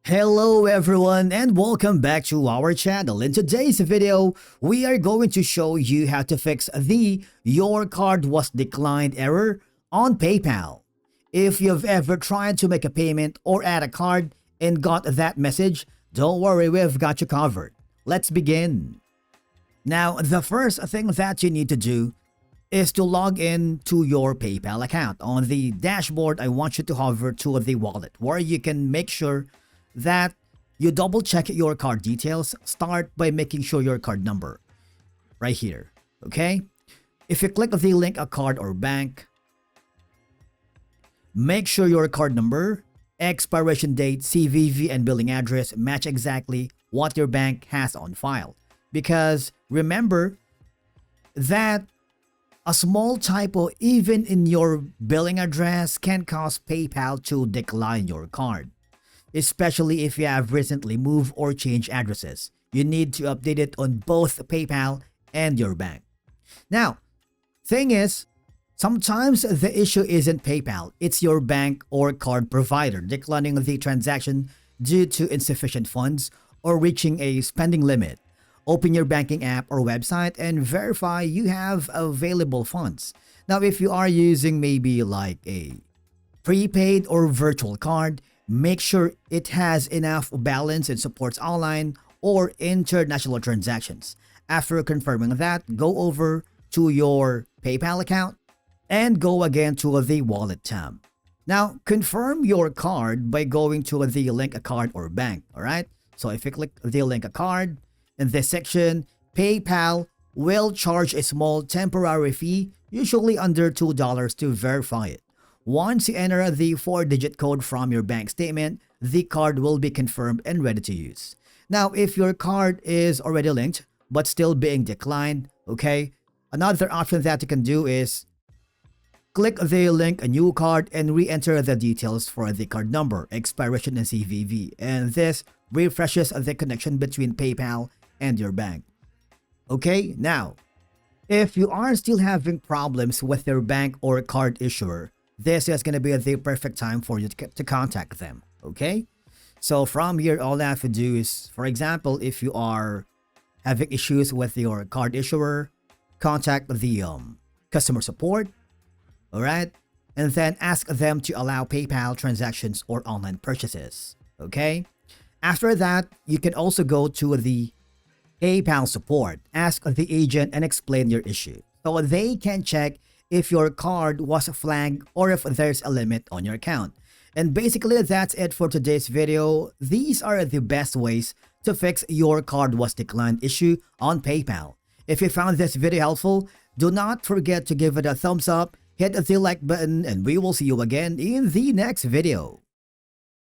Hello everyone and welcome back to our channel. In today's video, we are going to show you how to fix the "your card was declined" error on PayPal. If you've ever tried to make a payment or add a card and got that message, don't worry, we've got you covered. Let's begin. Now, the first thing that you need to do is to log in to your PayPal account. On the dashboard, I want you to hover to the wallet where you can make sure that you double check your card details. Start by making sure your card number right here. Okay, if you click the link a card or bank, make sure your card number, expiration date, CVV, and billing address match exactly what your bank has on file, because remember that a small typo even in your billing address can cause PayPal to decline your card. Especially if you have recently moved or changed addresses. You need to update it on both PayPal and your bank. Now, thing is, sometimes the issue isn't PayPal, it's your bank or card provider declining the transaction due to insufficient funds or reaching a spending limit. Open your banking app or website and verify you have available funds. Now, if you are using maybe like a prepaid or virtual card, make sure it has enough balance and supports online or international transactions. After confirming that, go over to your PayPal account and go again to the wallet tab. Now, confirm your card by going to the link a card or bank, alright? So if you click the link a card, in this section, PayPal will charge a small temporary fee, usually under $2 to verify it. Once you enter the 4-digit code from your bank statement, the card will be confirmed and ready to use. Now, if your card is already linked but still being declined, okay, another option that you can do is click the link a new card and re-enter the details for the card number, expiration, and CVV. And this refreshes the connection between PayPal and your bank. Okay, now, if you are still having problems with your bank or card issuer, this is going to be the perfect time for you to contact them, okay? So from here, all I have to do is, for example, if you are having issues with your card issuer, contact the customer support, all right? And then ask them to allow PayPal transactions or online purchases, okay? After that, you can also go to the PayPal support, ask the agent and explain your issue so they can check if your card was flagged or if there's a limit on your account. And basically that's it for today's video. These are the best ways to fix your card was declined issue on PayPal. If you found this video helpful, do not forget to give it a thumbs up, hit the like button, and we will see you again in the next video.